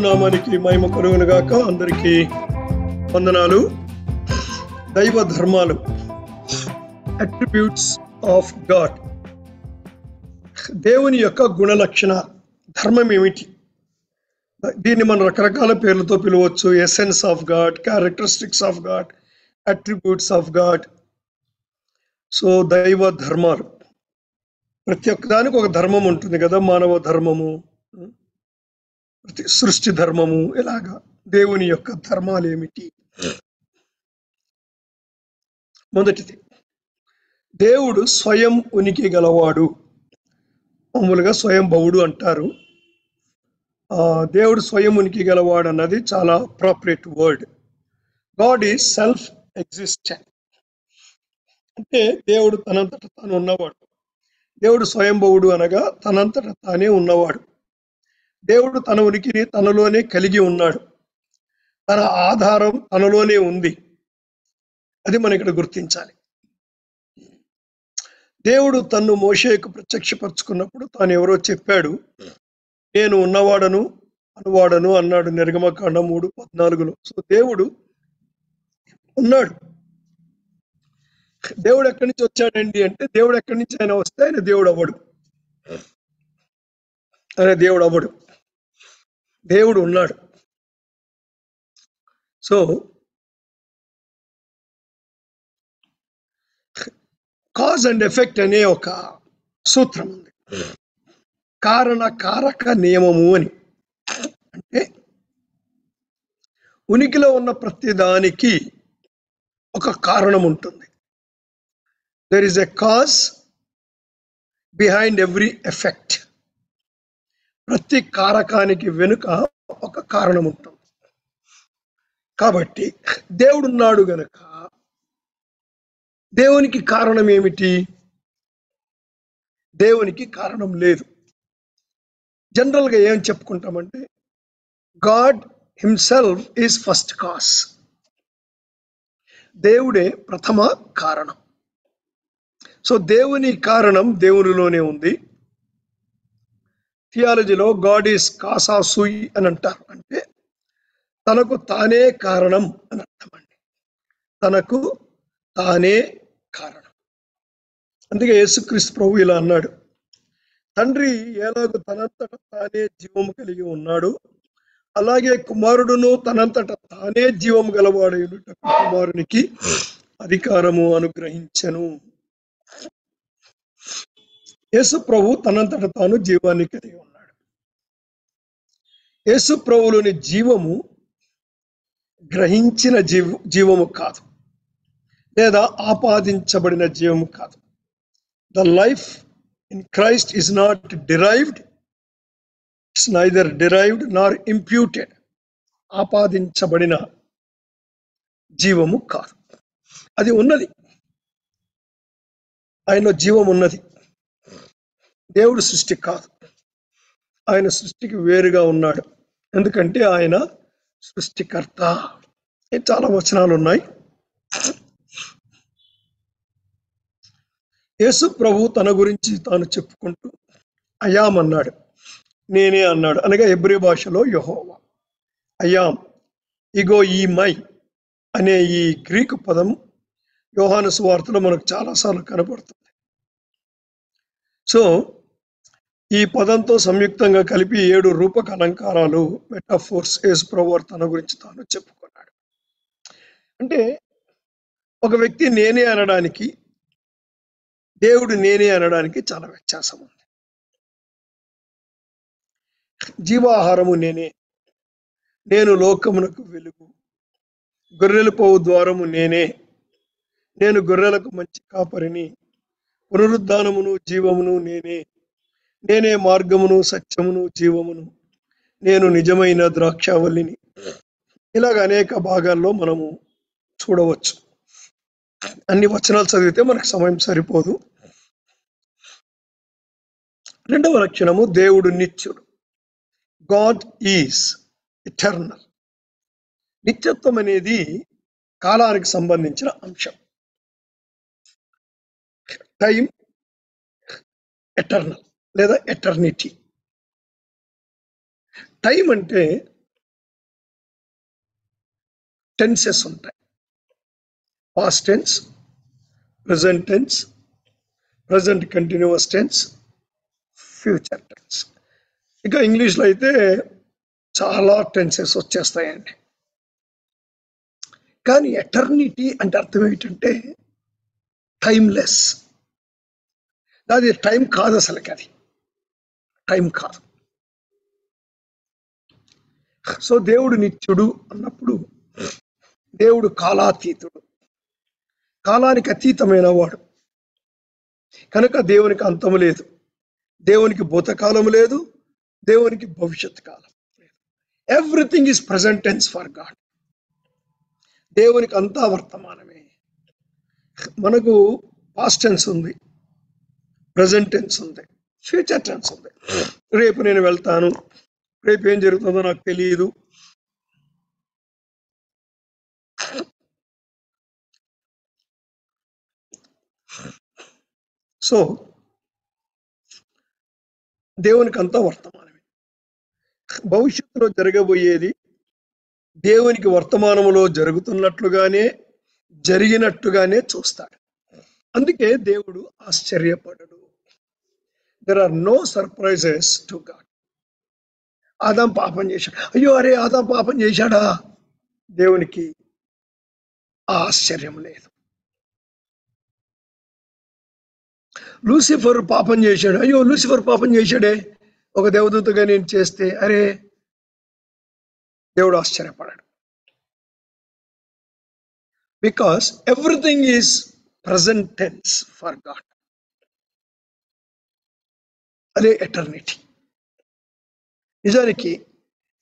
నామానికి మహిమ కలుగును గాక. అందరికీ వందనాలు. దైవ ధర్మాలు, అట్రిబ్యూట్స్ ఆఫ్ గాడ్, దేవుని యొక్క గుణ లక్షణాలు. ధర్మం ఏమిటి? దీన్ని మనం రకరకాల పేర్లతో పిలవచ్చు. Essence of God, characteristics of God, attributes of God. So దైవ ధర్మాలు, ప్రతి ఒక్క దానికి ఒక ధర్మం ఉంటుంది కదా. మానవ ధర్మము, సృష్టి ధర్మము, ఇలాగా దేవుని యొక్క ధర్మాలు ఏమిటి? మొదటిది, దేవుడు స్వయం ఉనికి గలవాడు. మామూలుగా స్వయంభవుడు అంటారు. దేవుడు స్వయం ఉనికి గలవాడు అన్నది చాలా appropriate word. God is self existent. అంటే దేవుడు తనంతట తాను ఉన్నవాడు. దేవుడు స్వయంభవుడు అనగా తనంతట తానే ఉన్నవాడు. దేవుడు తన ఉనికిని తనలోనే కలిగి ఉన్నాడు. తన ఆధారం తనలోనే ఉంది. అది మనం ఇక్కడ గుర్తించాలి. దేవుడు తన్ను మోషేకు ప్రత్యక్షపరుచుకున్నప్పుడు తాను ఎవరో చెప్పాడు. నేను ఉన్నవాడను అనువాడను అన్నాడు నిర్గమకాండం 3:14. సో దేవుడు ఉన్నాడు. దేవుడు ఎక్కడి నుంచి వచ్చాడండి అంటే, దేవుడు ఎక్కడి నుంచి ఆయన వస్తే ఆయన దేవుడు అవ్వడు. దేవుడు ఉన్నాడు. సో కాజ్ అండ్ ఎఫెక్ట్ అనే ఒక సూత్రం ఉంది. కారణ కారక నియమము అని. అంటే ఉనికిలో ఉన్న ప్రతి దానికి ఒక కారణం ఉంటుంది. There is a cause behind every effect. ప్రతి కారకానికి వెనుక ఒక కారణం ఉంటుంది. కాబట్టి దేవుడున్నాడు గనక దేవునికి కారణం ఏమిటి? దేవునికి కారణం లేదు. జనరల్గా ఏం చెప్పుకుంటామంటే, god himself is first cause. దేవుడే ప్రథమ కారణం. సో దేవుని కారణం దేవునిలోనే ఉంది. థియాలజీలో గాడ్ ఈజ్ కాసా సూయి అని అంటారు. అంటే తనకు తానే కారణం అని అర్థం అండి. తనకు తానే కారణం. అందుకే యేసుక్రీస్తు ప్రభు ఇలా అన్నాడు, తండ్రి ఎలాగో తనంతట తానే జీవము కలిగి ఉన్నాడు, అలాగే కుమారుడును తనంతట తానే జీవము గలవాడైనట్టు కుమారునికి అధికారము అనుగ్రహించెను. యేసు ప్రభు తనంతట తాను జీవాన్ని కలిగి ఉన్నాడు. యేసు ప్రభులోని జీవము గ్రహించిన జీవము కాదు, లేదా ఆపాదించబడిన జీవము కాదు. The life in Christ is not derived, it's neither derived Nar imputed. ఆపాదించబడిన జీవము కాదు, అది ఉన్నది. ఆయనలో జీవం ఉన్నది. దేవుడు సృష్టి కాదు, ఆయన సృష్టికి వేరుగా ఉన్నాడు. ఎందుకంటే ఆయన సృష్టికర్త. చాలా వచనాలు ఉన్నాయి. యేసు ప్రభు తన గురించి తాను చెప్పుకుంటూ అయాం అన్నాడు, నేనే అన్నాడు. అనగా హెబ్రీ భాషలో యెహోవా. అయాం, ఇగో ఈ మై అనే ఈ గ్రీకు పదం యోహాను సువార్తలో మనకు చాలాసార్లు కనబడుతుంది. సో ఈ పదంతో సంయుక్తంగా కలిపి 7 రూపక అలంకారాలు, మెటాఫోర్స్ యేసు ప్రభు తన గురించి తాను చెప్పుకున్నాడు. అంటే ఒక వ్యక్తి నేనే అనడానికి, దేవుడు నేనే అనడానికి చాలా వ్యత్యాసం ఉంది. జీవాహారము నేనే, నేను లోకమునకు వెలుగు, గొర్రెలు పోవు ద్వారము నేనే, నేను గొర్రెలకు మంచి కాపరిని, పునరుద్ధానమును జీవమును నేనే, నేనే మార్గమును సత్యమును జీవమును, నేను నిజమైన ద్రాక్షావల్లిని. ఇలాగ అనేక భాగాల్లో మనము చూడవచ్చు. అన్ని వచనాలు చదివితే మనకు సమయం సరిపోదు. రెండవ లక్షణము, దేవుడు నిత్యుడు. God is eternal. నిత్యత్వం అనేది కాలానికి సంబంధించిన అంశం. టైం ఎటర్నల్ లేదా ఎటర్నిటీ. టైం అంటే టెన్సెస్ ఉంటాయి. Past tense, present tense, present continuous tense, future tense. ఇక ఇంగ్లీష్లో అయితే చాలా టెన్సెస్ వచ్చేస్తాయండి. కానీ ఎటర్నిటీ అంటే అర్థం ఏంటంటే టైమ్లెస్. అది టైం కాదు, అసలుకి అది టైం కాదు. సో దేవుడు నిత్యుడు అన్నప్పుడు దేవుడు కాలాతీతుడు, కాలానికి అతీతమైన వాడు. కనుక దేవునికి అంతము లేదు, దేవునికి భూతకాలం లేదు, దేవునికి భవిష్యత్ కాలం లేదు. Everything is present tense for God. దేవునికి అంతా వర్తమానమే. మనకు పాస్ట్ టెన్స్ ఉంది, ప్రెజెంట్ టెన్స్ ఉంది, ఫ్యూచర్ టెన్స్ ఉంది. రేపు నేను వెళ్తాను, రేపు ఏం జరుగుతుందో నాకు తెలియదు. సో దేవునికి అంతా వర్తమానమే. భవిష్యత్తులో జరగబోయేది దేవునికి వర్తమానంలో జరుగుతున్నట్లుగానే జరిగినట్టుగానే చూస్తాడు. అందుకే దేవుడు ఆశ్చర్యపడడు. There are no surprises to god. Adam పాపం చేశాడు, అయ్యో అరే ఆదాం పాపం చేశాడా? దేవునికి ఆశ్చర్యం లేదు. లూసిఫర్ పాపం చేశాడు, అయ్యో లూసిఫర్ పాపం చేశాడే, ఒక దేవదూతగా నేను చేస్తే అరే, దేవుడు ఆశ్చర్యపడాడు. Because everything is present tense for god. అదే ఎటర్నిటీ. నిజానికి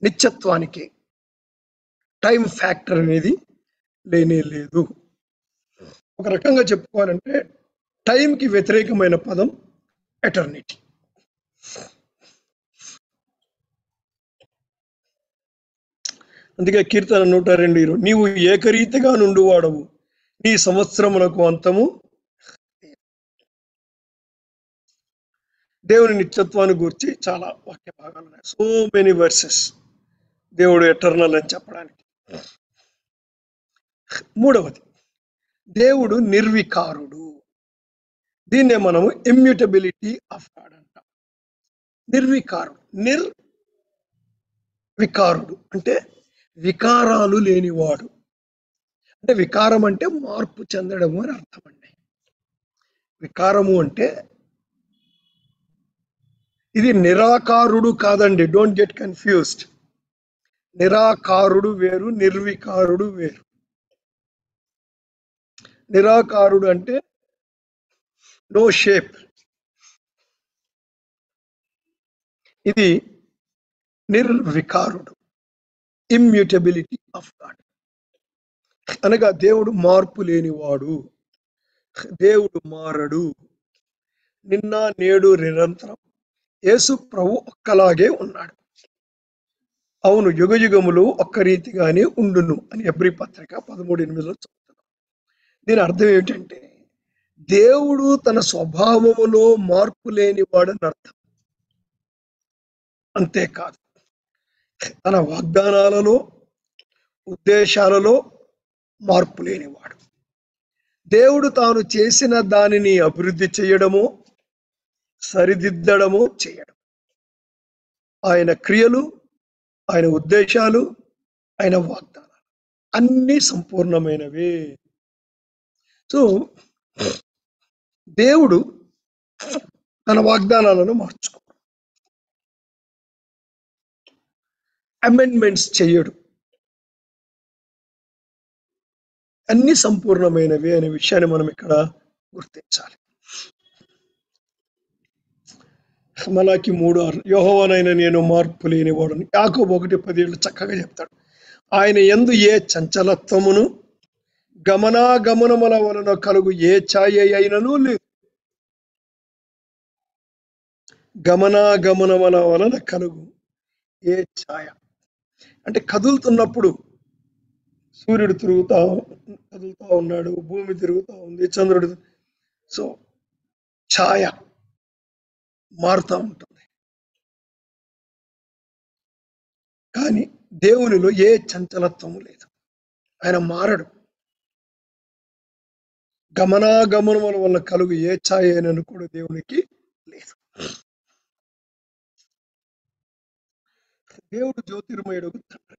నిత్యత్వానికి టైం ఫ్యాక్టర్ అనేది లేనే లేదు. ఒక రకంగా చెప్పుకోవాలంటే టైంకి వ్యతిరేకమైన పదం ఎటర్నిటీ. అందుకే కీర్తన 102, నీవు ఏకరీతిగా నుండువాడవు, నీ సంవత్సరములకు అంతము. దేవుని నిత్యత్వాన్ని గురించి చాలా వాక్య భాగాలు ఉన్నాయి. సో మెనీ వర్సెస్ దేవుడు ఎటర్నల్ అని చెప్పడానికి. మూడవది, దేవుడు నిర్వికారుడు. దీన్నే మనము ఇమ్యూటబిలిటీ ఆఫ్ గాడ్ అంటాం. నిర్వికారుడు, వికారుడు అంటే వికారాలు లేనివాడు. అంటే వికారం అంటే మార్పు చెందడము అని అర్థం అండి. వికారము అంటే ఇది నిరాకారుడు కాదండి, డోంట్ గెట్ కన్ఫ్యూజ్డ్. నిరాకారుడు వేరు, నిర్వికారుడు వేరు. నిరాకారుడు అంటే నో షేప్. ఇది నిర్వికారుడు, ఇమ్యూటబిలిటీ ఆఫ్ గాడ్. అనగా దేవుడు మార్పు లేనివాడు, దేవుడు మారడు. నిన్న నేడు నిరంతరం యేసు ప్రభు ఒక్కలాగే ఉన్నాడు. అవును, యుగ యుగములు ఒక్క రీతిగానే ఉండును అని హెబ్రీ పత్రిక 13:8 చెప్తున్నాం. దీని అర్థం ఏమిటంటే దేవుడు తన స్వభావములో మార్పు లేనివాడని అర్థం. అంతేకాదు, తన వాగ్దానాలలో, ఉద్దేశాలలో మార్పు లేనివాడు. దేవుడు తాను చేసిన దానిని అభివృద్ధి చేయడము, సరిదిద్దడము చేయడం. ఆయన క్రియలు, ఆయన ఉద్దేశాలు, ఆయన వాగ్దానాలు అన్నీ సంపూర్ణమైనవే. సో దేవుడు తన వాగ్దానాలను మార్చుకో, అమెండ్మెంట్స్ చేయడు, అన్ని సంపూర్ణమైనవి అనే విషయాన్ని మనం ఇక్కడ గుర్తించాలి. మలాకి 3:6, యెహోవానైన నేను మార్పు లేనివాడని. యాకోబు 1:17 చక్కగా చెప్తాడు. ఆయన యందు ఏ చంచలత్వమును గమనాగమనముల వలన కలుగు ఏ ఛాయ అయినను లేదు. గమనాగమనముల వలన కలుగు ఏ ఛాయ అంటే కదులుతున్నప్పుడు సూర్యుడు కదులుతా ఉన్నాడు, భూమి తిరుగుతూ ఉంది, చంద్రుడు. సో ఛాయ మారుతూ ఉంటుంది. కానీ దేవునిలో ఏ చంచలత్వము లేదు. ఆయన మారడు. గమనాగమనముల వల్ల కలుగు ఏ ఛాయ అయినను కూడా దేవునికి లేదు. దేవుడు జ్యోతిర్మయుడు తండ్రి.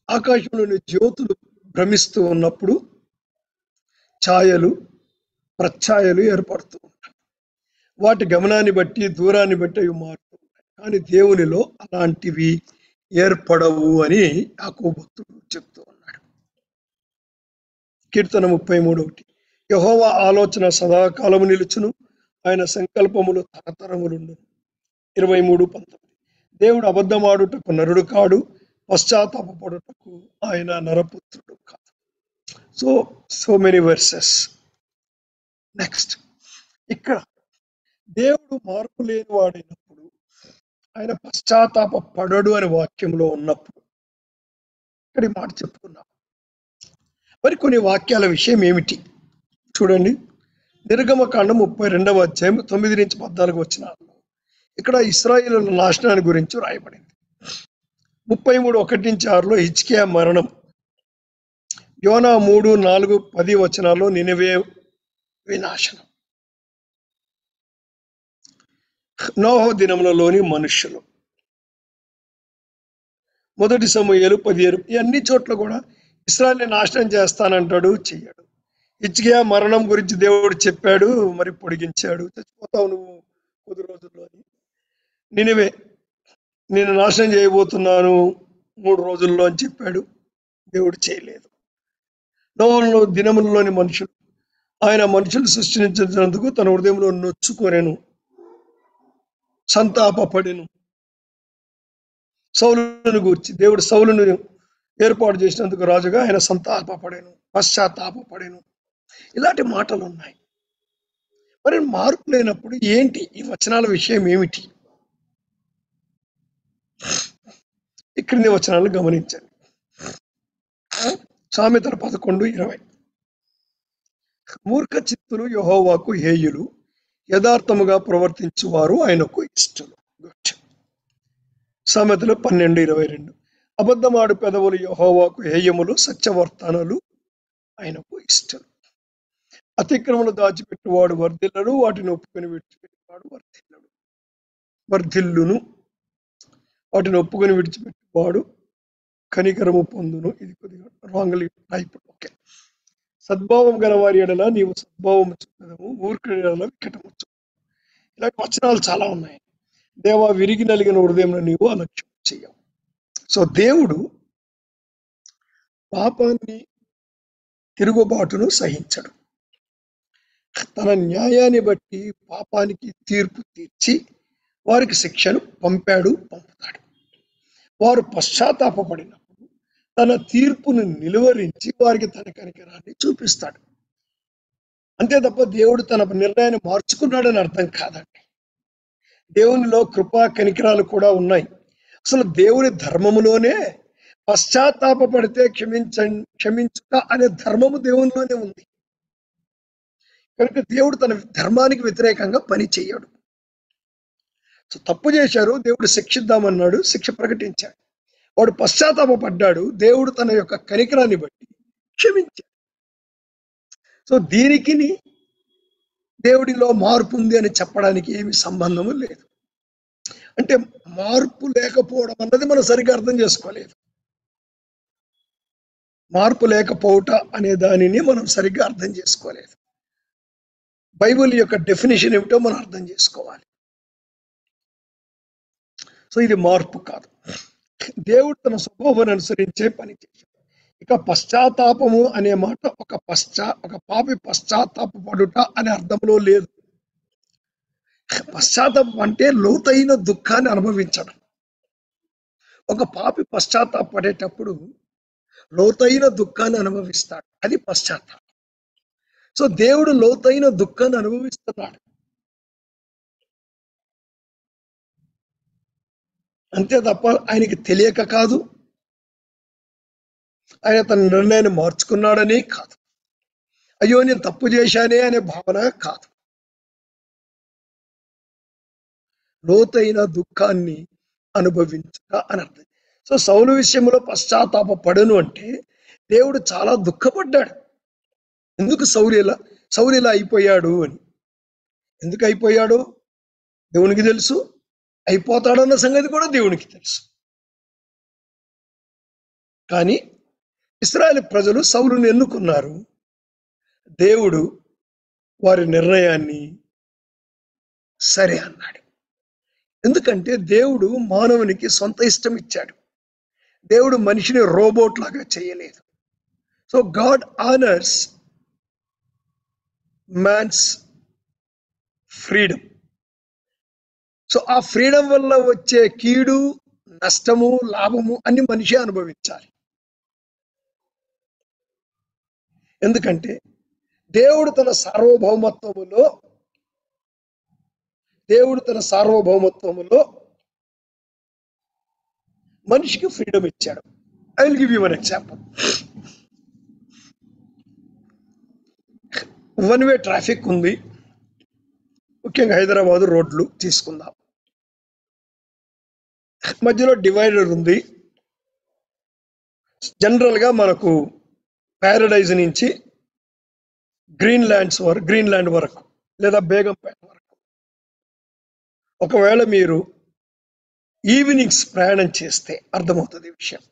ఆకాశంలోని జ్యోతులు భ్రమిస్తూ ఉన్నప్పుడు ఛాయలు, ప్రఛాయలు ఏర్పడుతూ ఉంటాయి. వాటి గమనాన్ని బట్టి, దూరాన్ని బట్టి అవి మారుతూ ఉంటాయి. కానీ దేవునిలో అలాంటివి ఏర్పడవు అని యాకోబు భక్తుడు చెప్తూ ఉన్నాడు. కీర్తన 33:1 యెహోవా ఆలోచన సదాకాలము నిలుచును, ఆయన సంకల్పములు తరతరములుండును. 23:19 దేవుడు అబద్ధమాడుటకు నరుడు కాడు, పశ్చాత్తాపపడుటకు ఆయన నరపుత్రుడు కాదు. So many versus. నెక్స్ట్, ఇక్కడ దేవుడు మార్పు లేని వాడైనప్పుడు, ఆయన పశ్చాత్తాప పడడు అనే వాక్యంలో ఉన్నప్పుడు ఇక్కడ మాట చెప్పుకున్నాం. మరి కొన్ని వాక్యాల విషయం ఏమిటి చూడండి. నిర్గమకాండం 32వ అధ్యాయం 9 నుంచి 14 వచనాల్లో ఇక్కడ ఇశ్రాయేలుల నాశనాన్ని గురించి రాయబడింది. 33:1-6లో హిజ్కియా మరణం, యోనా 3:4-10 వచనాల్లో నినెవే వినాశనం, నోహ దినములలోని మనుష్యులు, మొదటి సమూయేలు 17. ఈ అన్ని చోట్ల కూడా ఇశ్రాయేలుని నాశనం చేస్తానంటాడు, చెయ్యడు. హిజ్కియా మరణం గురించి దేవుడు చెప్పాడు, మరి పొడిగించాడు, చచ్చిపోతావు నువ్వు కొద్ది రోజుల్లో. నినెవే నేను నాశనం చేయబోతున్నాను 3 రోజుల్లో అని చెప్పాడు, దేవుడు చేయలేదు. నోహ దినములలోని మనుషులు, ఆయన మనుషులు సృష్టించినందుకు తన హృదయంలో నొచ్చుకొనెను, సంతాపపడెను. సౌలును గూర్చి దేవుడు సౌలును ఏర్పాటు చేసినందుకు రాజుగా ఆయన సంతాపపడెను, పశ్చాత్తాపపడెను. ఇలాంటి మాటలు ఉన్నాయి. మరి మార్పు లేనప్పుడు ఏంటి ఈ వచనాల విషయం ఏమిటి? ఇక్కడి వచనాలు గమనించండి. సామెతలు 11:20 మూర్ఖ చిత్తులు యెహోవాకు హేయులు, యథార్థముగా ప్రవర్తించువారు ఆయనకు ఇష్టలు. సామెతలు 12:22 అబద్ధమాడు పెదవులు యెహోవాకు హేయములు, సత్యవర్తనలు ఆయనకు ఇష్టలు. అతిక్రమలు దాచిపెట్టువాడు వర్ధిల్లడు, వాటిని ఒప్పుకొని విడిచిపెట్టువాడు వర్ధిల్లును. వాటిని ఒప్పుకొని విడిచిపెట్టువాడు కనికరము పొందును. ఇది కొద్దిగా రాంగ్లీ టైప్. ఓకే. సద్భావం గల వారి ఎడల నీవు సద్భావం చూపదము, మూర్ఖుడి ఎడల వికటము చూపు. ఇలాంటి వచనాలు చాలా ఉన్నాయి. దేవా విరిగి నలిగిన హృదయంలో నీవు అలక్ష్యం చెయ్యవు. సో దేవుడు పాపాన్ని, తిరుగుబాటును సహించడు. తన న్యాయాన్ని బట్టి పాపానికి తీర్పు తీర్చి వారికి శిక్షను పంపుతాడు. వారు పశ్చాత్తాపపడినప్పుడు తన తీర్పును నిలువరించి వారికి తన కనికరాన్ని చూపిస్తాడు. అంతే తప్ప దేవుడు తన నిర్ణయాన్ని మార్చుకున్నాడని అర్థం కాదండి. దేవునిలో కృపా కనికరాలు కూడా ఉన్నాయి. అసలు దేవుని ధర్మములోనే పశ్చాత్తాపపడితే క్షమించుట అనే ధర్మము దేవునిలోనే ఉంది. కనుక దేవుడు తన ధర్మానికి వ్యతిరేకంగా పని చేయడు. సో తప్పు చేశారు, దేవుడు శిక్షిద్దామన్నాడు, శిక్ష ప్రకటించాడు. వాడు పశ్చాత్తాపపడ్డాడు, దేవుడు తన యొక్క కనికరాన్ని బట్టి క్షమించాడు. సో దీనికి దేవుడిలో మార్పు ఉంది అని చెప్పడానికి ఏమి సంబంధము లేదు. అంటే మార్పు లేకపోవడం అన్నది మనం సరిగ్గా అర్థం చేసుకోలేదు. మార్పు లేకపోవట అనే దానిని మనం సరిగ్గా అర్థం చేసుకోలేదు. బైబిల్ యొక్క డెఫినేషన్ ఏమిటో మనం అర్థం చేసుకోవాలి. సో ఇది మార్పు కాదు. దేవుడు తన స్వభావాన్ని అనుసరించే పని చేశాడు. ఇక పశ్చాత్తాపము అనే మాట ఒక పాపి పశ్చాత్తాపడుట అనే అర్థంలో లేదు. పశ్చాత్తాపం అంటే లోతైన దుఃఖాన్ని అనుభవించడం. ఒక పాపి పశ్చాత్తాపడేటప్పుడు లోతైన దుఃఖాన్ని అనుభవిస్తాడు, అది పశ్చాత్తాపం. సో దేవుడు లోతైన దుఃఖాన్ని అనుభవిస్తున్నాడు. అంతే తప్ప ఆయనకి తెలియక కాదు, ఆయన తన నిర్ణయాన్ని మార్చుకున్నాడని కాదు, అయ్యో నేను తప్పు చేశానే అనే భావన కాదు. లోతైన దుఃఖాన్ని అనుభవించుట అని అర్థం. సో సౌలు విషయంలో పశ్చాత్తాప పడను అంటే దేవుడు చాలా దుఃఖపడ్డాడు. ఎందుకు సౌలు ఇలా అయిపోయాడు అని. ఎందుకు అయిపోయాడు దేవునికి తెలుసు, అయిపోతాడన్న సంగతి కూడా దేవునికి తెలుసు. కానీ ఇశ్రాయేలు ప్రజలు సౌలుని ఎన్నుకున్నారు. దేవుడు వారి నిర్ణయాన్ని సరే అన్నాడు. ఎందుకంటే దేవుడు మానవునికి సొంత ఇష్టం ఇచ్చాడు. దేవుడు మనిషిని రోబోట్ లాగా చేయలేదు. So God honours man's freedom. So ఆ ఫ్రీడమ్ వల్ల వచ్చే కీడు, నష్టము, లాభము అన్ని మనిషి అనుభవించాలి. ఎందుకంటే దేవుడు తన సార్వభౌమత్వములో మనిషికి ఫ్రీడమ్ ఇచ్చాడు. I will give you one example. One way traffic ఉంది. ముఖ్యంగా హైదరాబాద్ రోడ్లు తీసుకుందాం. మధ్యలో డివైడర్ ఉంది. జనరల్గా మనకు ప్యారడైజ్ నుంచి గ్రీన్లాండ్ వరకు లేదా బేగంపేట వరకు. ఒకవేళ మీరు ఈవినింగ్స్ ప్రయాణం చేస్తే అర్థమవుతుంది ఈ విషయం.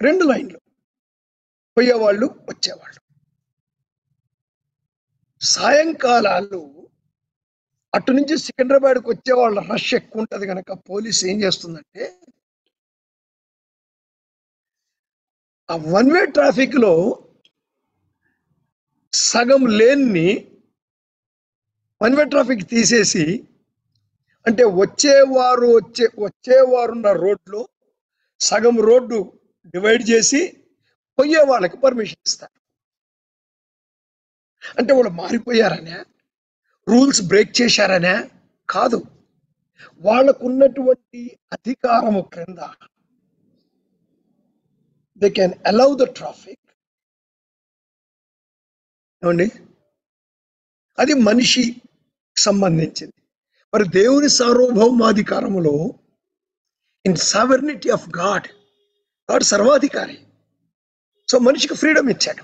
2 లైన్లు, పోయేవాళ్ళు వచ్చేవాళ్ళు. సాయంకాలాలు అటు నుంచి సికింద్రాబాద్కి వచ్చేవాళ్ళ రష్ ఎక్కువ ఉంటుంది కనుక పోలీస్ ఏం చేస్తుందంటే ఆ వన్ వే ట్రాఫిక్ లో సగం లేన్ని వన్ వే ట్రాఫిక్ తీసేసి, అంటే వచ్చేవారున్న రోడ్లో సగం రోడ్డు డివైడ్ చేసి పోయే వాళ్ళకి పర్మిషన్ ఇస్తారు. అంటే వాళ్ళు మారిపోయారనే, రూల్స్ బ్రేక్ చేశారనే కాదు. వాళ్ళకున్నటువంటి అధికారము క్రింద they can allow the traffic. ఏమండి, అది మనిషి సంబంధించింది. మరి దేవుని సార్వభౌమాధికారములో ఇన్ సావర్నిటీ ఆఫ్ గాడ్ సర్వాధికారి. సో మనిషికి ఫ్రీడమ్ ఇచ్చాడు.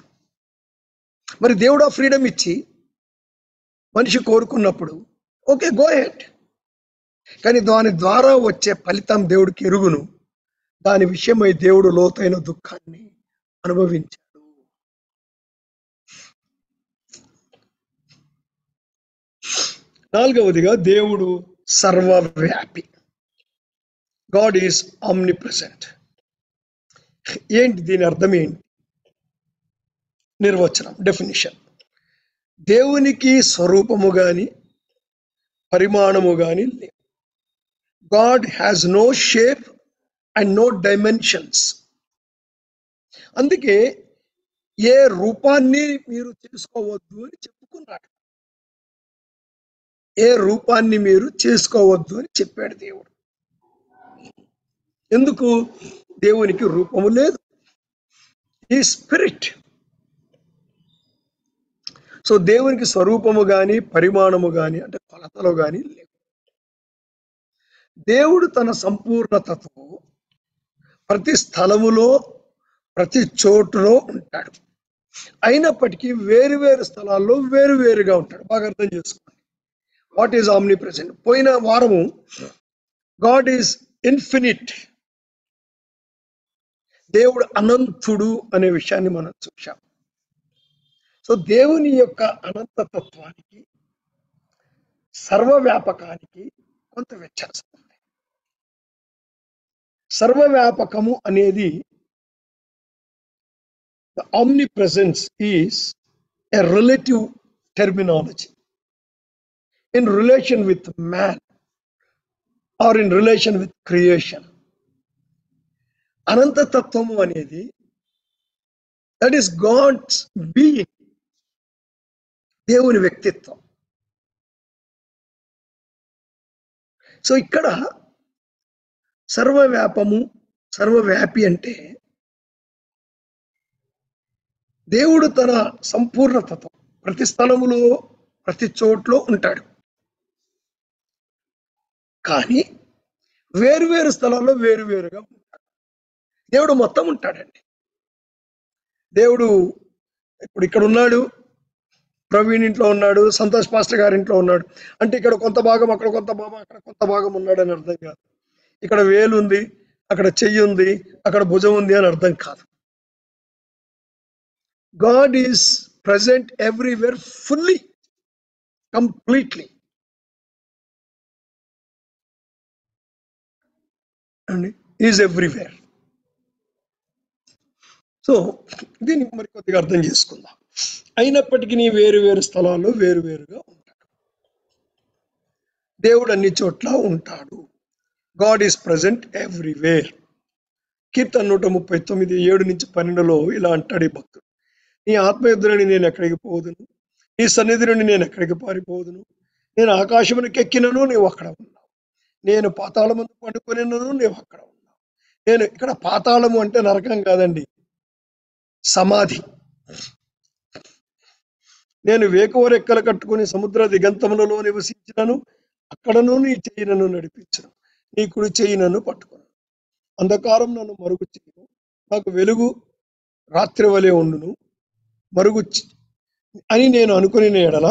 మరి దేవుడు ఆ ఫ్రీడమ్ ఇచ్చి మనిషి కోరుకున్నప్పుడు ఓకే గో హెడ్, కానీ దాని ద్వారా వచ్చే ఫలితం దేవుడికి ఎరుగును. దాని విషయమై దేవుడు లోతైన దుఃఖాన్ని అనుభవించాడు. నాలుగవదిగా దేవుడు సర్వవ్యాపి. God is omnipresent. ఏంటి దీని అర్థం ఏంటి? నిర్వచనం, డెఫినిషన్. దేవునికి స్వరూపము గాని పరిమాణము గాని లేవు. God has no shape and no dimensions. అందుకే ఏ రూపాన్ని మీరు చేసుకోవద్దు అని చెప్పుకున్నాడు. ఏ రూపాన్ని మీరు చేసుకోవద్దు అని చెప్పాడు దేవుడు. ఎందుకు? దేవునికి రూపము లేదు, ఈ స్పిరిట్. సో దేవునికి స్వరూపము గాని పరిమాణము గాని అంటే కొలతలు గాని లేవు. దేవుడు తన సంపూర్ణతతో ప్రతి స్థలములో ప్రతి చోటులో ఉంటాడు. అయినప్పటికీ వేరు స్థలాల్లో వేరుగా ఉంటాడు. బాగా అర్థం చేసుకోండి. What is omni present? పోయిన వారము గాడ్ ఈజ్ ఇన్ఫినిట్, దేవుడు అనంతుడు అనే విషయాన్ని మనం చూశాం. సో దేవుని యొక్క అనంతతత్వానికి సర్వవ్యాపకానికి కొంత వ్యత్యాసం ఉంది. సర్వవ్యాపకము అనేది the omnipresence is a relative terminology in relation with man or in relation with creation. అనంతతత్వము అనేది that is God's being, దేవుని వ్యక్తిత్వం. సో ఇక్కడ సర్వవ్యాపి అంటే దేవుడు తన సంపూర్ణతతో ప్రతి స్థలములో ప్రతి చోట్లో ఉంటాడు. కానీ వేరువేరు స్థలాల్లో వేరుగా ఉంటాడు. దేవుడు మొత్తం ఉంటాడండి. దేవుడు ఇప్పుడు ఇక్కడ ఉన్నాడు, ప్రవీణ్ ఇంట్లో ఉన్నాడు, సంతోష్ పాస్టర్ గారి ఇంట్లో ఉన్నాడు. అంటే ఇక్కడ కొంత భాగం, అక్కడ కొంత భాగం, అక్కడ కొంత భాగం ఉన్నాడని అర్థం కాదు. ఇక్కడ వేలు ఉంది, అక్కడ చెయ్యి ఉంది, అక్కడ భుజం ఉంది అని అర్థం కాదు. God is present everywhere fully, completely అండి, ఈజ్ ఎవ్రీవేర్. సో దీన్ని మరి కొద్దిగా అర్థం చేసుకుందాం. అయినప్పటికీ వేరు వేరు స్థలాల్లో వేరువేరుగా ఉంటాడు. దేవుడు అన్ని చోట్ల ఉంటాడు. God is present everywhere. కీర్తన 139, 7-12 ఇలా అంటాడు ఈ భక్తుడు: నీ ఆత్మయుద్ధులని నేను ఎక్కడికి పోదును, నీ సన్నిధి నుండి నేను ఎక్కడికి పారిపోదును. నేను ఆకాశమునికి ఎక్కినను నీవు అక్కడ ఉన్నావు, నేను పాతాళమందు పండుకొనినను నీవు అక్కడ ఉన్నావు. నేను ఇక్కడ పాతాళము అంటే నరకం కాదండి, సమాధి. నేను వేకువ రెక్కలు కట్టుకుని సముద్ర దిగంతములలో నివసించినను, అక్కడను నీ చెయ్యి నన్ను నడిపించును, నీ కుడి చెయ్యి నన్ను పట్టుకును. అంధకారం నన్ను మరుగు చేయను, నాకు వెలుగు రాత్రి వలె ఉండును. మరుగు అని నేను అనుకుని ఎడల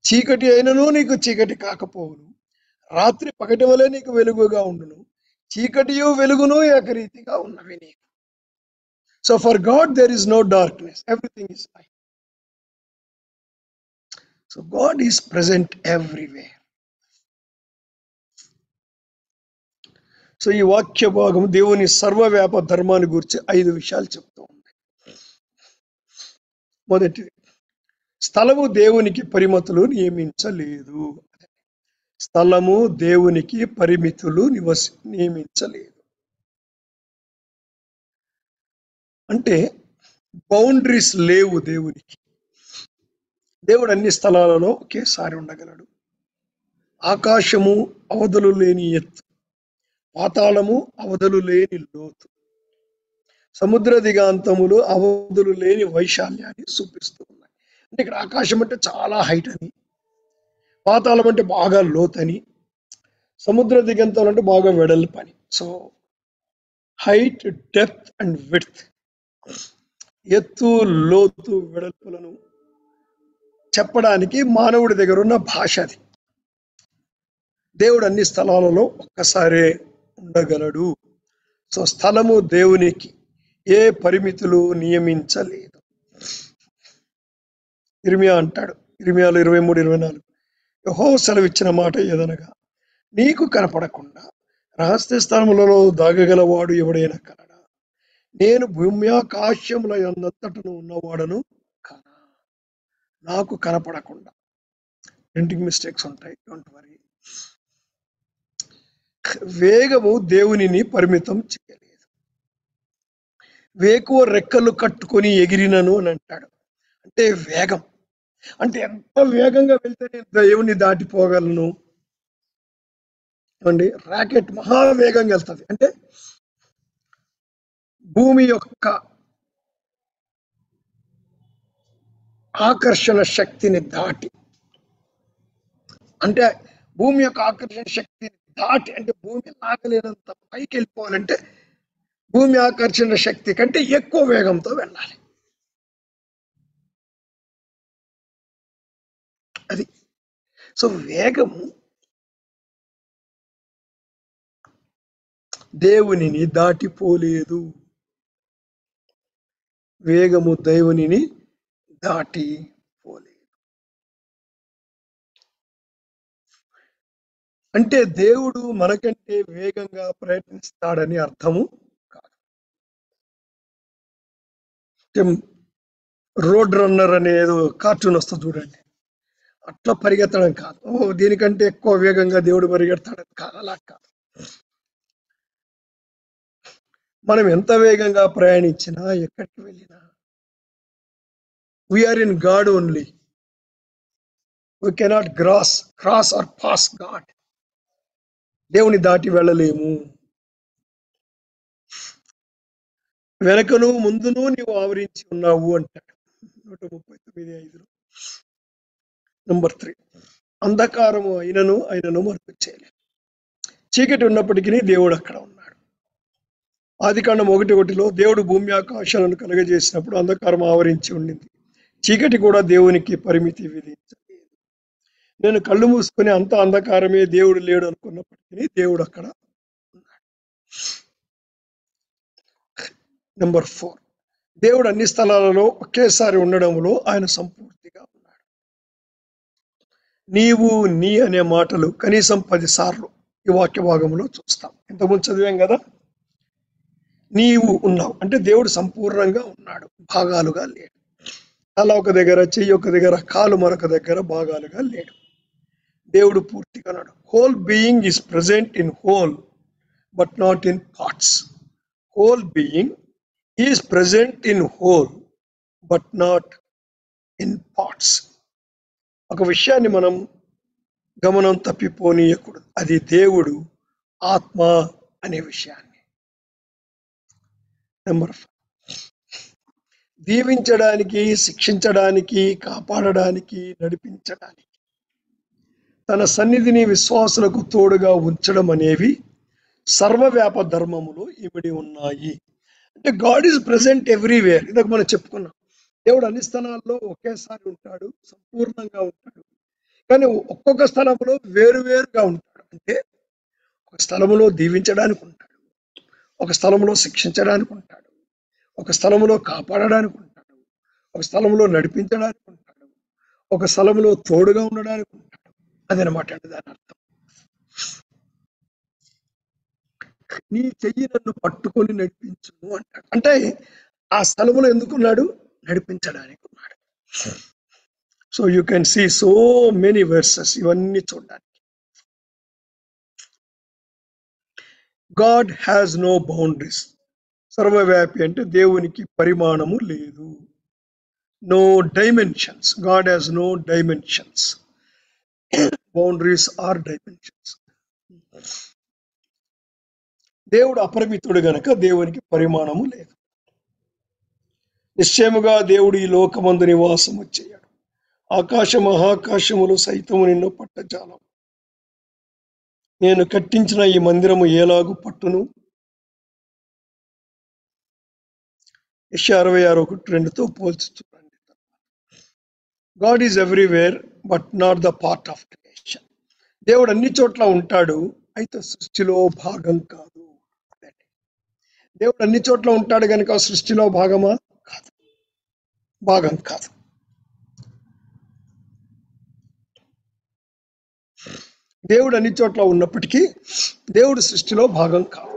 చీకటి అయినను నీకు చీకటి కాకపోవును, రాత్రి పగటి వలె నీకు వెలుగుగా ఉండును. చీకటియు వెలుగును ఏకరీతిగా ఉన్నవి నీకు. So for God there is no darkness, everything is light. So God is present everywhere. So ఈ వాక్య భాగం దేవుని సర్వవ్యాప ధర్మాన్ని గురించి 5 విషయాలు చెప్తూ ఉంది. మొదటిది, స్థలము దేవునికి పరిమితులు నియమించలేదు. స్థలము దేవునికి పరిమితులు నియమించలేదు అంటే బౌండరీస్ లేవు దేవునికి. దేవుడు అన్ని స్థలాలలో ఒకేసారి ఉండగలడు. ఆకాశము అవధులు లేని ఎత్తు, పాతాళము అవధులు లేని లోతు, సముద్ర దిగాంతములు అవధులు లేని వైశాల్యాన్ని చూపిస్తూ ఉన్నాయి. అంటే ఇక్కడ ఆకాశం అంటే చాలా హైట్ అని, పాతాళం అంటే బాగా లోతని, సముద్ర దిగంతాలు అంటే బాగా వెడల్పని. So height, depth and width, ఎత్తు, లోతు, వెడల్పులను చెప్పడానికి మానవుడి దగ్గర ఉన్న భాష అది. దేవుడు అన్ని స్థలాలలో ఒక్కసారే ఉండగలడు. సో స్థలము దేవునికి ఏ పరిమితులు నియమించలేదు. ఇర్మియా అంటాడు, ఇర్మియాలో 23-24, యెహోవా సెలవిచ్చిన మాట ఏదనగా, నీకు కనపడకుండా రహస్య స్థలములలో దాగగలవాడు ఎవడైనా కలడా? నేను భూమ్యాకాశముల యందంతటను ఉన్నవాడను కానా? నాకు కనపడకుండా. ప్రింటింగ్ మిస్టేక్స్ ఉంటాయి, డోంట్ వరీ. వేగము దేవునిని పరిమితం చేయలేదు. వేకువ రెక్కలు కట్టుకొని ఎగిరినను అని అంటాడు. అంటే వేగం అంటే ఎంత వేగంగా వెళ్తే నేను దేవుని దాటిపోగలను అండి. రాకెట్ మహావేగంగా వెళ్తుంది. అంటే భూమి యొక్క ఆకర్షణ శక్తిని దాటి, అంటే భూమి యొక్క ఆకర్షణ శక్తిని దాటి, అంటే భూమి లాగలేనంత పైకి వెళ్ళిపోవాలంటే భూమి ఆకర్షణ శక్తి కంటే ఎక్కువ వేగంతో వెళ్ళాలి. అది. సో వేగము దేవునిని దాటిపోలేదు. వేగము దేవునిని దాటిపోలేదు. అంటే దేవుడు మనకంటే వేగంగా ప్రయత్నిస్తాడని అర్థము కాదు. రోడ్ రన్నర్ అనేది కార్టూన్ వస్తుంది చూడండి, అట్లా పరిగెత్తడం కాదు. దీనికంటే ఎక్కువ వేగంగా దేవుడు పరిగెడతాడని కాదు, అలా కాదు. మనం ఎంత వేగంగా ప్రయాణించినా, ఎక్కడికి వెళ్ళినా, we are in God only. We cannot cross or pass God. దేవుని దాటి వెళ్ళలేము. వెనకను ముందును నీవు ఆవరించి ఉన్నావు అంటాడు 139:5. నంబర్ 3, అంధకారము అయినను మరుపు చేయలేదు. చీకటి ఉన్నప్పటికీ దేవుడు అక్కడ ఉన్నాడు. ఆదికాండం 1:1 దేవుడు భూమి ఆకాశాలను కలుగజేసినప్పుడు అంధకారం ఆవరించి ఉండింది, చీకటి కూడా దేవునికి పరిమితి విధించలేదు. నేను కళ్ళు మూసుకొని అంత అంధకారమే, దేవుడు లేడు అనుకున్నప్పటికీ దేవుడు అక్కడ ఉన్నాడు. నెంబర్ 4, దేవుడు అన్ని స్థలాలలో ఒకేసారి ఉండడంలో ఆయన సంపూర్తిగా ఉన్నాడు. నీవు, నీ అనే మాటలు కనీసం 10 సార్లు ఈ వాక్య భాగంలో చూస్తాం. ఇంతకుముందు చదివాం కదా. నీవు ఉన్నావు అంటే దేవుడు సంపూర్ణంగా ఉన్నాడు, భాగాలుగా లేడు. తల ఒక దగ్గర, చెయ్యి ఒక దగ్గర, కాలు మరొక దగ్గర భాగాలుగా లేడు. దేవుడు పూర్తిగా ఉన్నాడు. Whole being is present in whole but not in parts. Whole being is present in whole but not in parts. ఒక విషయాన్ని మనం గమనం తప్పిపోనీయకూడదు, అది దేవుడు ఆత్మ అనే విషయాన్ని. నెంబర్ 5, దీవించడానికి, శిక్షించడానికి, కాపాడడానికి, నడిపించడానికి, తన సన్నిధిని విశ్వాసులకు తోడుగా ఉంచడం అనేవి సర్వవ్యాప ధర్మములో ఇమిడి ఉన్నాయి. అంటే గాడ్ ఈజ్ ప్రెసెంట్ ఎవ్రీవేర్. ఇందాక మనం చెప్పుకున్నాం, దేవుడు అన్ని స్థలాల్లో ఒకేసారి ఉంటాడు, సంపూర్ణంగా ఉంటాడు. కానీ ఒక్కొక్క స్థలంలో వేరువేరుగా ఉంటాడు. అంటే ఒక స్థలంలో దీవించడానికి ఉంటాడు, ఒక స్థలంలో శిక్షించడానికి ఉంటాడు, ఒక స్థలంలో కాపాడడానికి ఉంటాడు, ఒక స్థలంలో నడిపించడానికి ఉంటాడు, ఒక స్థలంలో తోడుగా ఉండడానికి ఉంటాడు. అదనమాట అంటే దాని అర్థం. నీ చెయ్యి నన్ను పట్టుకొని నడిపించును అంటాడు. అంటే ఆ స్థలంలో ఎందుకున్నాడు? నడిపించడానికి ఉన్నాడు. So you can see so many verses ఇవన్నీ చూడడానికి. God has no boundaries. సర్వవ్యాపి అంటే దేవునికి పరిమాణము లేదు. No dimensions. God has no dimensions. Boundaries or dimensions. దేవుడు అపరిమితుడు గనక దేవునికి పరిమాణము లేదు. నిశ్చయముగా దేవుడు ఈ లోకమందు నివాసము చేయడు. ఆకాశ మహాకాశములు సైతము నిన్ను పట్టజాలం. నేను కట్టించిన ఈ మందిరము ఏలాగు పట్టును? యెషయా 66:1-2తో పోల్చి చూడండి. God is everywhere but not the part of creation. దేవుడు అన్ని చోట్ల ఉంటాడు, అయితే సృష్టిలో భాగం కాదు. దేవుడు అన్ని చోట్ల ఉంటాడు కనుక సృష్టిలో భాగమా? కాదు, భాగం కాదు. దేవుడు అన్ని చోట్ల ఉన్నప్పటికీ దేవుడు సృష్టిలో భాగం కాదు.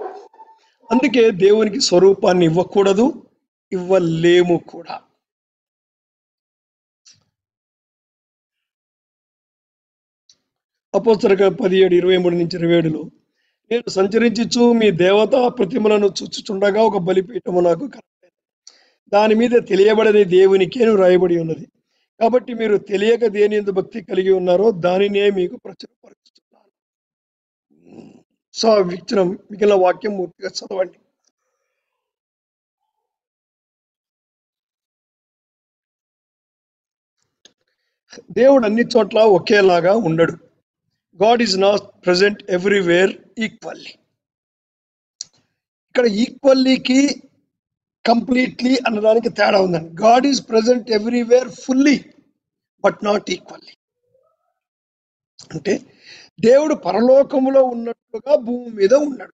అందుకే దేవునికి స్వరూపాన్ని ఇవ్వకూడదు, ఇవ్వలేము కూడా. అపోస్తలుల 17:23-27 నేను సంచరించుచు మీ దేవతా ప్రతిమలను చూచుచుండగా ఒక బలిపీఠము నాకు కనపడింది. దాని మీద తెలియబడని దేవునికేను రాయబడి ఉన్నది. కాబట్టి మీరు తెలియక దేని యందు భక్తి కలిగి ఉన్నారో దానినే మీకు ప్రచురపరుచుతున్నాను. సో మిగిలిన వాక్యం పూర్తిగా చదవండి. దేవుడు అన్ని చోట్ల ఒకేలాగా ఉండడు. God is not present everywhere equally. ఇక్కడ ఈక్వల్లీకి కంప్లీట్లీ అన్నదానికి తేడా ఉందండి. God is present everywhere fully but not equally. అంటే దేవుడు పరలోకములో ఉన్నట్లుగా భూమి మీద ఉన్నాడు,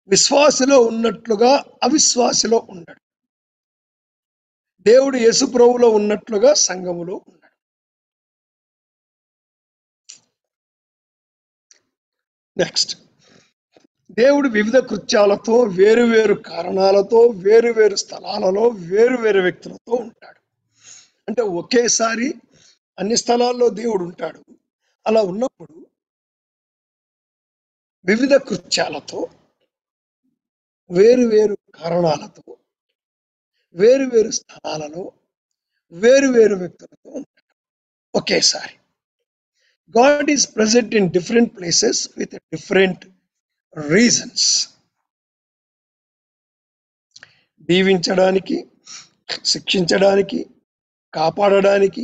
విశ్వాసిలో ఉన్నట్లుగా అవిశ్వాసిలో ఉన్నాడు. దేవుడు యేసు ప్రభువులో ఉన్నట్లుగా సంఘములో ఉన్నాడు. నెక్స్ట్, దేవుడు వివిధ కృత్యాలతో, వేరువేరు కారణాలతో, వేరువేరు స్థలాలలో, వేరువేరు వ్యక్తులతో ఉంటాడు. అంటే ఒకేసారి అన్ని స్థలాల్లో దేవుడు ఉంటాడు. అలా ఉన్నప్పుడు వివిధ కృత్యాలతో, వేరువేరు కారణాలతో, వేరువేరు స్థలాలలో, వేరువేరు వ్యక్తులతో ఉంటాడు ఒకేసారి. God is present in different places with different reasons. దీవించడానికి, శిక్షించడానికి, కాపాడడానికి,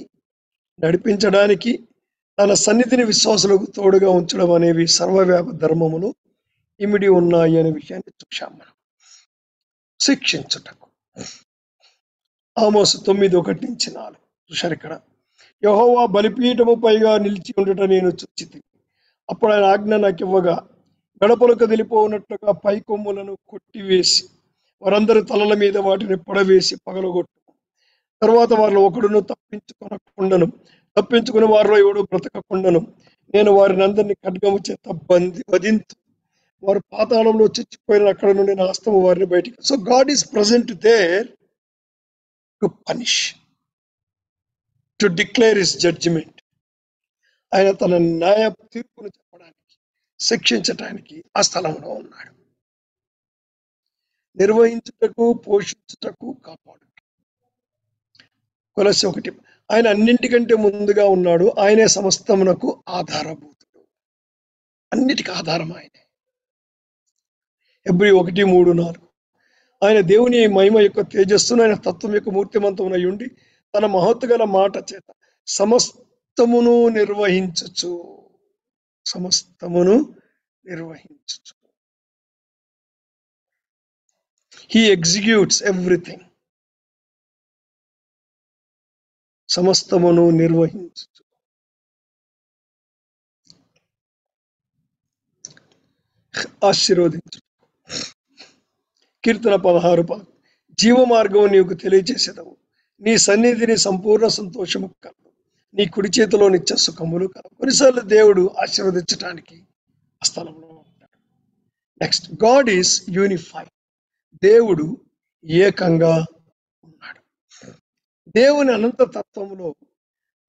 నడిపించడానికి, తన సన్నిధిని విశ్వాసులకు తోడుగా ఉంచడం అనేవి సర్వవ్యాప ధర్మములో ఇమిడి ఉన్నాయి అనే విషయాన్ని చూశాం మనం. శిక్షించుటకు. ఆమోసు 9:1-4 చూశారు ఇక్కడ. యెహోవా బలిపీఠము పైగా నిలిచి ఉండుట నేను చూచితిని. అప్పుడు ఆయన ఆజ్ఞ నాకు ఇవ్వగా, గడపలు కదిలిపోనట్లుగా పై కొమ్ములను కొట్టివేసి వారందరి తలల మీద వాటిని పొడవేసి పగలగొట్టు. తర్వాత వారిలో ఒకడును తప్పించుకుని వారిలో ఎవడు బ్రతకకుండను. నేను వారిని అందరినీ ఖడ్గము చేత వధింతు. వారు పాతాళంలో చచ్చిపోయిన అక్కడ నుండి నా హస్తము వారిని బయటికి. So God is present there to punish, to declare his judgement. ఆయన తన న్యాయ తీర్పును చెప్పడానికి, శిక్షించటానికి ఆ స్థలంలో ఉన్నాడు. నిర్వహించుటకు, పోషించుటకు, కాపాడు. కొలస్సీ 1. ఆయన అన్నింటికంటే ముందుగా ఉన్నాడు. ఆయనే సమస్తమునకు ఆధారభూతుడు. అన్నిటికీ ఆధారం ఆయనే. హెబ్రీ 1:3-4. ఆయన దేవుని మహిమ యొక్క తేజస్సును, ఆయన తత్వం యొక్క మూర్తిమంతమునై ఉండి తన మహత్తు గల మాట చేత సమస్తమును నిర్వహించుచు. He executes everything. సమస్తమును నిర్వహించు. ఆశీర్వదించు. కీర్తన 16. జీవ మార్గం నీకు తెలియచేసేదవు. నీ సన్నిధిని సంపూర్ణ సంతోషము కలదు. నీ కుడి చేతిలో నిత్య సుఖములు కలవు. కొన్నిసార్లు దేవుడు ఆశీర్వదించడానికి ఆ స్థలంలో ఉంటాడు. Next, God is unified. దేవుడు ఏకంగా ఉన్నాడు. దేవుని అనంత తత్వములో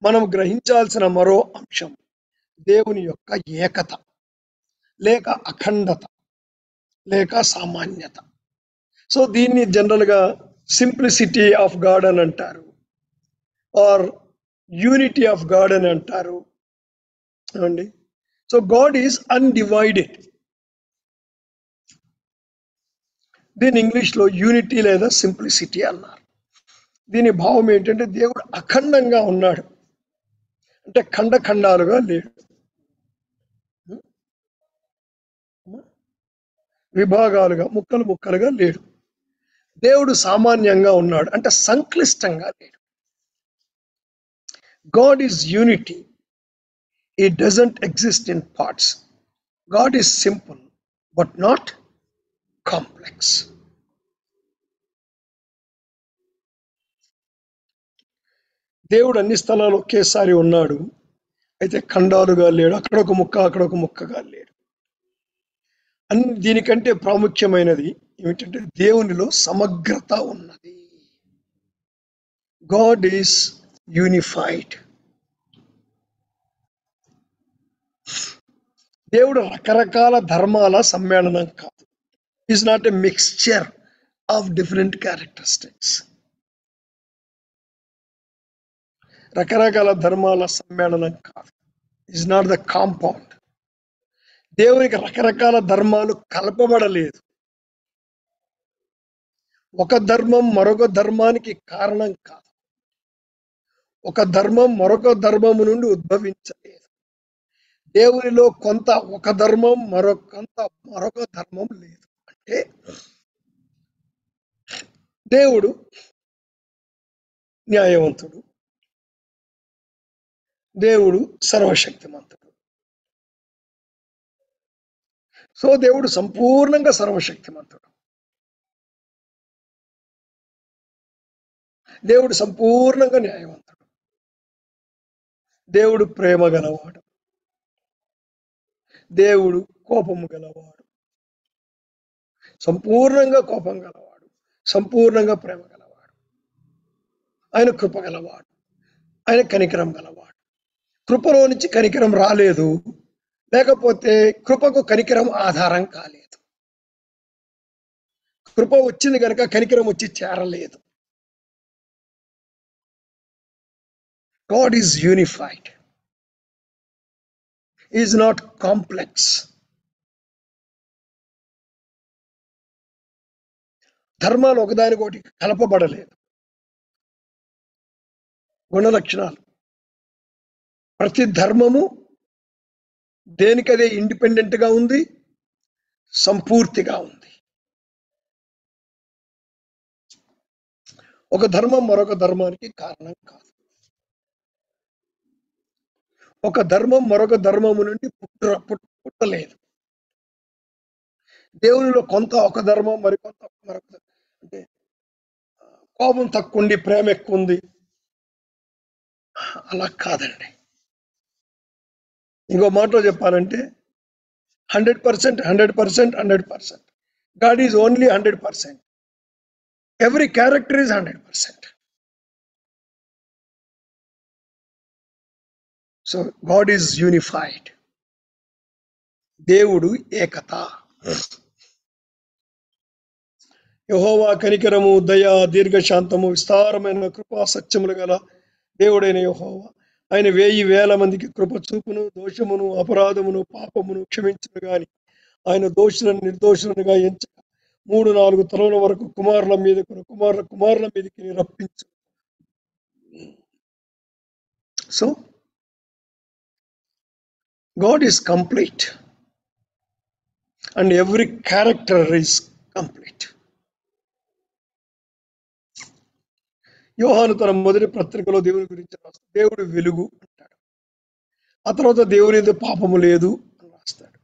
మనం గ్రహించాల్సిన మరో అంశం దేవుని యొక్క ఏకత, లేక అఖండత, లేక సామాన్యత. సో దీన్ని జనరల్గా సింప్లిసిటీ ఆఫ్ గాడ్ అని అంటారు, ఆర్ యూనిటీ ఆఫ్ గాడ్ అని అంటారు అండి. So God is undivided. దీని ఇంగ్లీష్లో యూనిటీ లేదా సింప్లిసిటీ అన్నారు. దీని భావం ఏంటంటే దేవుడు అఖండంగా ఉన్నాడు, అంటే ఖండాలుగా లేడు, విభాగాలుగా ముక్కలుగా లేడు. దేవుడు సామాన్యంగా ఉన్నాడు, అంటే సంక్లిష్టంగా లేడు. God is unity. It doesn't exist in parts. God is simple but not complex. దేవుడు అన్ని స్థలాలు ఒకేసారి ఉన్నాడు, అయితే ఖండాలుగా లేడు, అక్కడ ఒక ముక్కగా లేడు. దీనికంటే ప్రాముఖ్యమైనది ఏమిటంటే దేవునిలో సమగ్రత ఉన్నది. God is unified. దేవుడు రకరకాల ధర్మాల సమ్మేళనం కాదు. Is not a mixture of different characteristics. రకరకాల ధర్మాల సమ్మేళనం కాదు. Is not the compound. దేవునికి రకరకాల ధర్మాలు కలపబడలేదు. ఒక ధర్మం మరొక ధర్మానికి కారణం కాదు. ఒక ధర్మం మరొక ధర్మము నుండి ఉద్భవించలేదు. దేవునిలో కొంత ఒక ధర్మం, మరొక ధర్మం లేదు. అంటే దేవుడు న్యాయవంతుడు, దేవుడు సర్వశక్తిమంతుడు. సో దేవుడు సంపూర్ణంగా సర్వశక్తిమంతుడు, దేవుడు సంపూర్ణంగా న్యాయవంతుడు, దేవుడు ప్రేమ గలవాడు, దేవుడు కోపము గలవాడు, సంపూర్ణంగా కోపం గలవాడు, సంపూర్ణంగా ప్రేమ గలవాడు. ఆయన కృప గలవాడు, ఆయన కనికరం గలవాడు. కృపలో నుంచి కనికరం రాలేదు, లేకపోతే కృపకు కనికరం ఆధారం కాలేదు. కృప వచ్చింది కనుక కనికరం వచ్చి చేరలేదు. God is unified. He is not complex. ధర్మాలు ఒకదానికొకటి కలపబడలేదు. గుణ లక్షణాలు ప్రతి ధర్మము దేనికదే ఇండిపెండెంట్గా ఉంది, సంపూర్తిగా ఉంది. ఒక ధర్మం మరొక ధర్మానికి కారణం కాదు. ఒక ధర్మం మరొక ధర్మము నుండి పుట్టలేదు. దేవునిలో కొంత ఒక ధర్మం, మరికొంత మరొక, అంటే కోపం తక్కువ ఉండి ప్రేమ ఎక్కువ ఉంది, అలా కాదండి. ఇంకో మాటలో చెప్పాలంటే 100%, 100%, 100%. God is only 100%. Every character is 100%. So God is unified. దేవుడు ఏకత. యెహోవా కనికరము, దయ, దీర్ఘశాంతము, విస్తారమైన కృపా సత్యములు గల దేవుడైన యెహోవా. ఆయన 1000 మందికి కృప చూపును, దోషమును, అపరాధమును, పాపమును క్షమించును గాని ఆయన దోషులను నిర్దోషులనుగా ఎంచక 3-4 తరముల వరకు కుమారుల మీదకి రప్పించు. So God is complete and every character is complete. యోహాను తన మొదటి పత్రికలో దేవుని గురించి రాస్తాడు. దేవుడు వెలుగు అంటాడు. ఆ తర్వాత దేవుని యందు పాపము లేదు అని రాస్తాడు.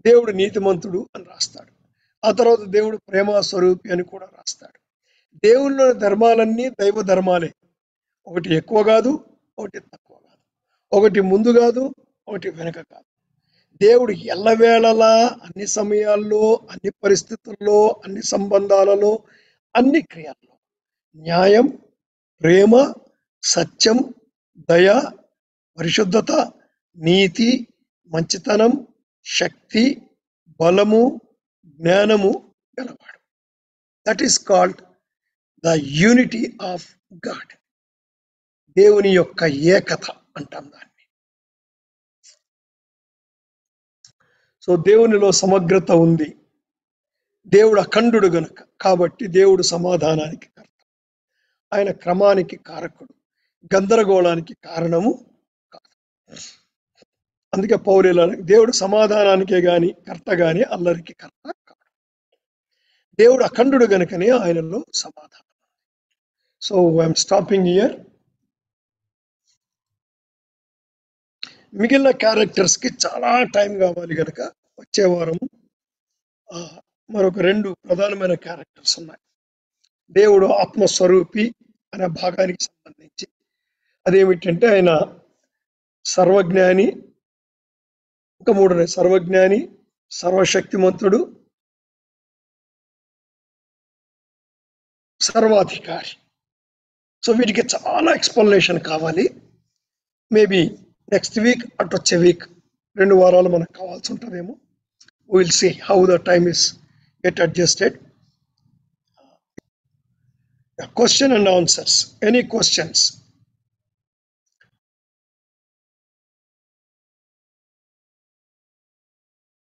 దేవుడు నీతిమంతుడు అని రాస్తాడు. ఆ తర్వాత దేవుడు ప్రేమ స్వరూపి అని కూడా రాస్తాడు. దేవునిలోని ధర్మాలన్నీ దైవ ధర్మాలే. ఒకటి ఎక్కువ కాదు, ఒకటి తక్కువ కాదు, ఒకటి ముందు కాదు, ఒకటి వెనక కాదు. దేవుడు ఎల్లవేళలా, అన్ని సమయాల్లో, అన్ని పరిస్థితుల్లో, అన్ని సంబంధాలలో, అన్ని క్రియల్లో న్యాయం, ప్రేమ, సత్యం, దయ, పరిశుద్ధత, నీతి, మంచితనం, శక్తి, బలము, జ్ఞానము గలవాడు. That is called the unity of God. దేవుని యొక్క ఏకత అంటాం దాన్ని. సో దేవునిలో సమగ్రత ఉంది. దేవుడు అఖండుడు గనుక, కాబట్టి దేవుడు సమాధానానికి కర్త, ఆయన క్రమానికి కారకుడు, గందరగోళానికి కారణము కాదు. అందుకే పౌలు ఇలా, దేవుడు సమాధానానికే గాని కర్త గాని అల్లరికి కర్త కాదు. దేవుడు అఖండుడు గనుకనే ఆయనలో సమాధానం. So I'm stopping here. మిగిలిన క్యారెక్టర్స్ కి చాలా టైం కావాలి కనుక వచ్చే వారం మరొక 2 ప్రధానమైన క్యారెక్టర్స్ ఉన్నాయి. దేవుడు ఆత్మస్వరూపి అనే భాగానికి సంబంధించి అదేమిటంటే ఆయన సర్వజ్ఞాని, ఇంకా 3 సర్వజ్ఞాని, సర్వశక్తిమంతుడు, సర్వాధికారి. సో వీటికి చాలా ఎక్స్ప్లెనేషన్ కావాలి. మేబీ నెక్స్ట్ వీక్ అటు వచ్చే వీక్ 2 వారాలు మనకు కావాల్సి ఉంటుందేమో. Will see how the time is get adjusted. Question and answers. Any questions?